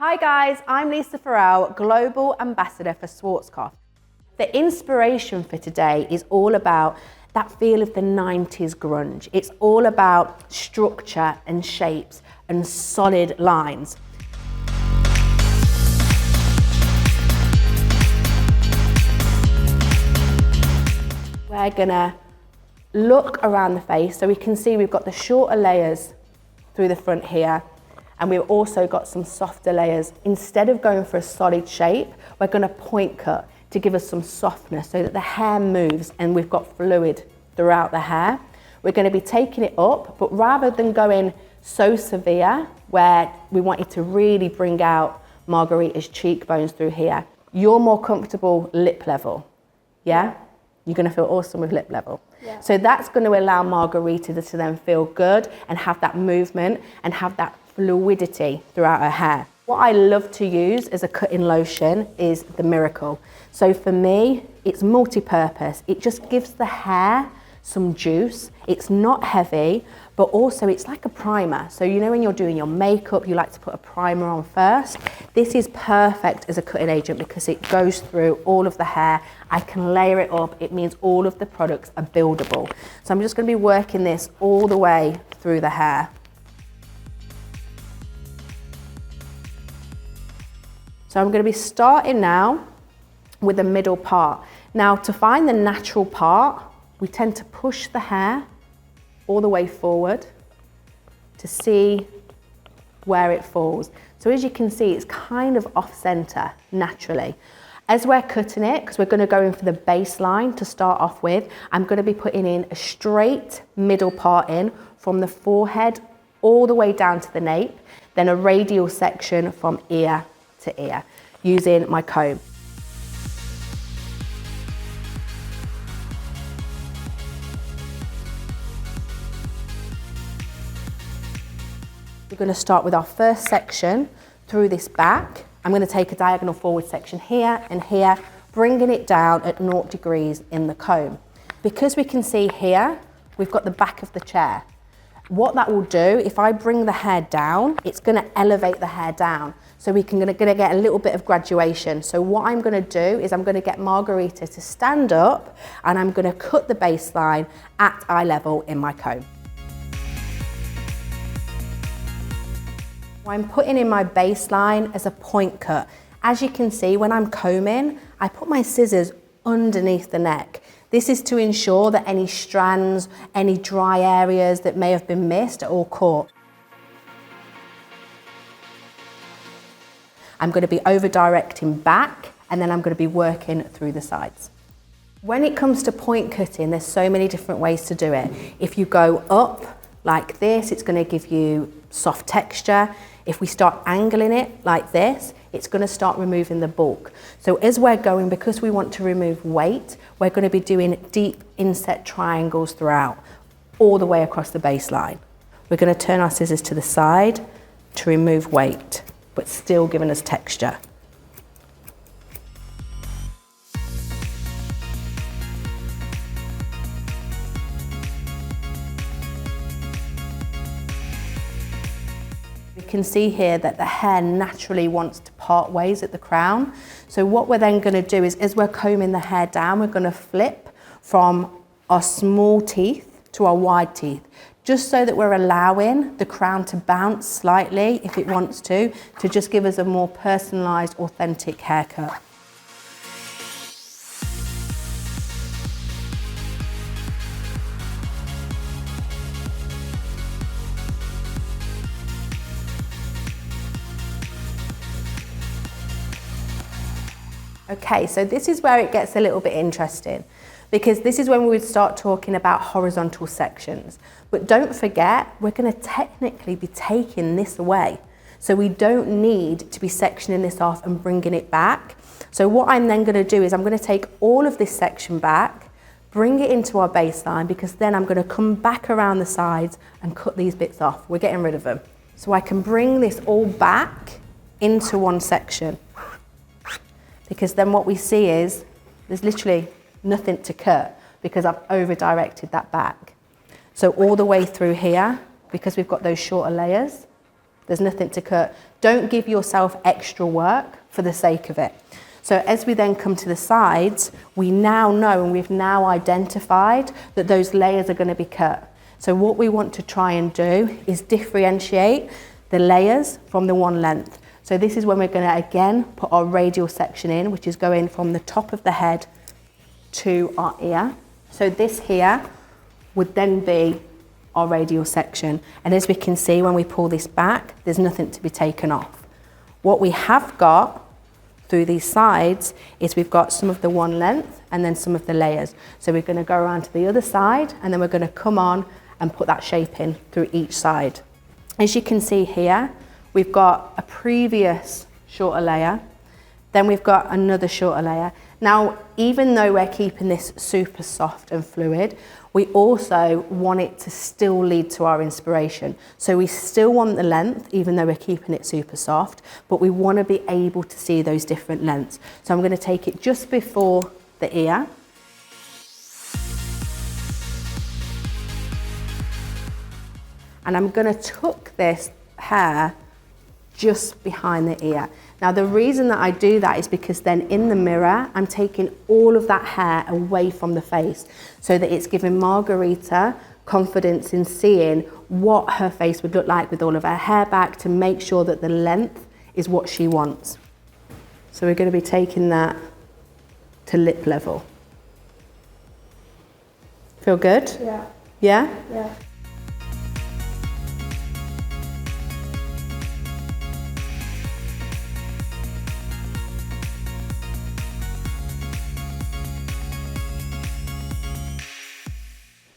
Hi guys, I'm Lisa Farrall, Global Ambassador for Schwarzkopf. The inspiration for today is all about that feel of the 90s grunge. It's all about structure and shapes and solid lines. We're gonna look around the face so we can see we've got the shorter layers through the front here, and we've also got some softer layers. Instead of going for a solid shape, we're gonna point cut to give us some softness so that the hair moves and we've got fluid throughout the hair. We're gonna be taking it up, but rather than going so severe where we want you to really bring out Margarita's cheekbones through here, you're more comfortable lip level, yeah? You're gonna feel awesome with lip level. Yeah. So that's gonna allow Margarita to then feel good and have that movement and have that fluidity throughout her hair. What I love to use as a cutting lotion is the Miracle. So for me, it's multi-purpose. It just gives the hair some juice. It's not heavy, but also it's like a primer. So you know when you're doing your makeup, you like to put a primer on first. This is perfect as a cutting agent because it goes through all of the hair. I can layer it up. It means all of the products are buildable. So I'm just gonna be working this all the way through the hair. So I'm going to be starting now with the middle part. Now to find the natural part, we tend to push the hair all the way forward to see where it falls. So as you can see, it's kind of off center naturally. As we're cutting it, because we're going to go in for the baseline to start off with, I'm going to be putting in a straight middle part in from the forehead all the way down to the nape, then a radial section from ear to ear using my comb. We're going to start with our first section through this back. I'm going to take a diagonal forward section here and here, bringing it down at 0 degrees in the comb. Because we can see here, we've got the back of the chair. What that will do, if I bring the hair down, it's going to elevate the hair down. So we're going to get a little bit of graduation. So what I'm going to do is I'm going to get Margarita to stand up and I'm going to cut the baseline at eye level in my comb. I'm putting in my baseline as a point cut. As you can see, when I'm combing, I put my scissors underneath the neck. This is to ensure that any strands, any dry areas that may have been missed are all caught. I'm going to be over directing back and then I'm going to be working through the sides. When it comes to point cutting, there's so many different ways to do it. If you go up like this, it's going to give you soft texture. If we start angling it like this, it's going to start removing the bulk. So as we're going, because we want to remove weight, we're going to be doing deep inset triangles throughout, all the way across the baseline. We're going to turn our scissors to the side to remove weight, but still giving us texture. You can see here that the hair naturally wants to part ways at the crown. So what we're then going to do is, as we're combing the hair down, we're going to flip from our small teeth to our wide teeth, just so that we're allowing the crown to bounce slightly if it wants to just give us a more personalised, authentic haircut. Okay, so this is where it gets a little bit interesting, because this is when we would start talking about horizontal sections. But don't forget, we're going to technically be taking this away. So we don't need to be sectioning this off and bringing it back. So what I'm then going to do is I'm going to take all of this section back, bring it into our baseline, because then I'm going to come back around the sides and cut these bits off. We're getting rid of them. So I can bring this all back into one section, because then what we see is there's literally nothing to cut because I've over directed that back. So all the way through here, because we've got those shorter layers, there's nothing to cut. Don't give yourself extra work for the sake of it. So as we then come to the sides, we now know and we've now identified that those layers are going to be cut. So what we want to try and do is differentiate the layers from the one length. So this is when we're going to again put our radial section in, which is going from the top of the head to our ear. So this here would then be our radial section. And as we can see, when we pull this back, there's nothing to be taken off. What we have got through these sides is we've got some of the one length and then some of the layers. So we're going to go around to the other side and then we're going to come on and put that shape in through each side. As you can see here, we've got a previous shorter layer, then we've got another shorter layer. Now, even though we're keeping this super soft and fluid, we also want it to still lead to our inspiration. So we still want the length, even though we're keeping it super soft, but we want to be able to see those different lengths. So I'm going to take it just before the ear. And I'm going to tuck this hair just behind the ear. Now the reason that I do that is because then in the mirror, I'm taking all of that hair away from the face so that it's giving Margarita confidence in seeing what her face would look like with all of her hair back to make sure that the length is what she wants. So we're going to be taking that to lip level. Feel good? Yeah. Yeah? Yeah.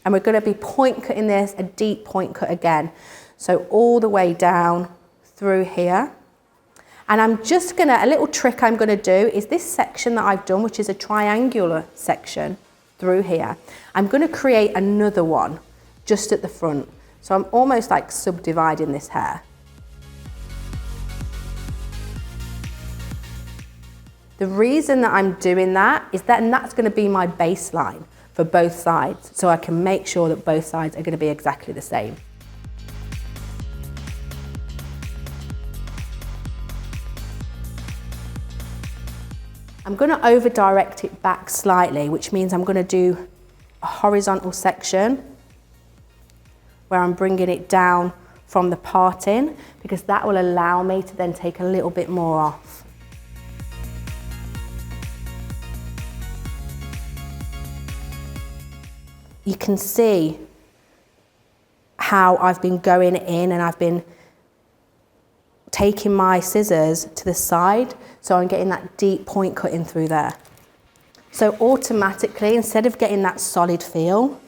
And we're going to be point cutting this, a deep point cut again. So all the way down through here. And I'm just going to, a little trick I'm going to do is this section that I've done, which is a triangular section through here. I'm going to create another one just at the front. So I'm almost like subdividing this hair. The reason that I'm doing that is that, and that's going to be my baseline for both sides, so I can make sure that both sides are going to be exactly the same. I'm going to over direct it back slightly, which means I'm going to do a horizontal section where I'm bringing it down from the parting, because that will allow me to then take a little bit more off. You can see how I've been going in and I've been taking my scissors to the side, so I'm getting that deep point cutting through there. So automatically, instead of getting that solid feel,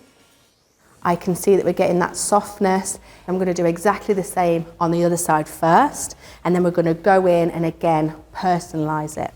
I can see that we're getting that softness. I'm going to do exactly the same on the other side first, and then we're going to go in and again personalize it.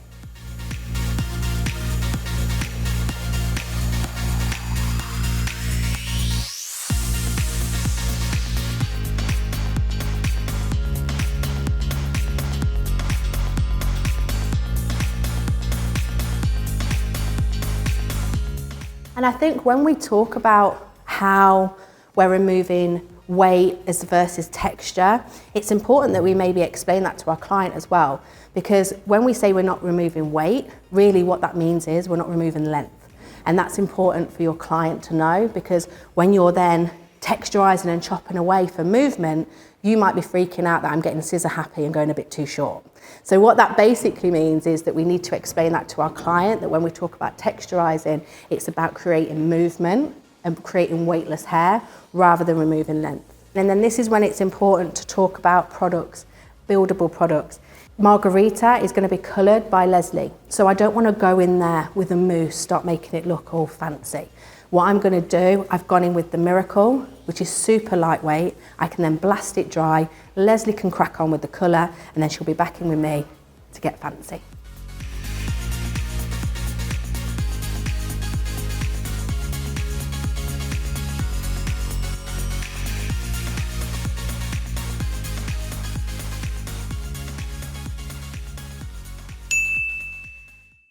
And I think when we talk about how we're removing weight as versus texture, it's important that we maybe explain that to our client as well. Because when we say we're not removing weight, really what that means is we're not removing length. And that's important for your client to know, because when you're then texturizing and chopping away for movement, you might be freaking out that I'm getting scissor happy and going a bit too short. So what that basically means is that we need to explain that to our client, that when we talk about texturizing, it's about creating movement and creating weightless hair rather than removing length. And then this is when it's important to talk about products, buildable products. Margarita is going to be coloured by Leslie, so I don't want to go in there with a mousse, start making it look all fancy. What I'm going to do, I've gone in with the Miracle, which is super lightweight. I can then blast it dry. Leslie can crack on with the colour, and then she'll be back in with me to get fancy.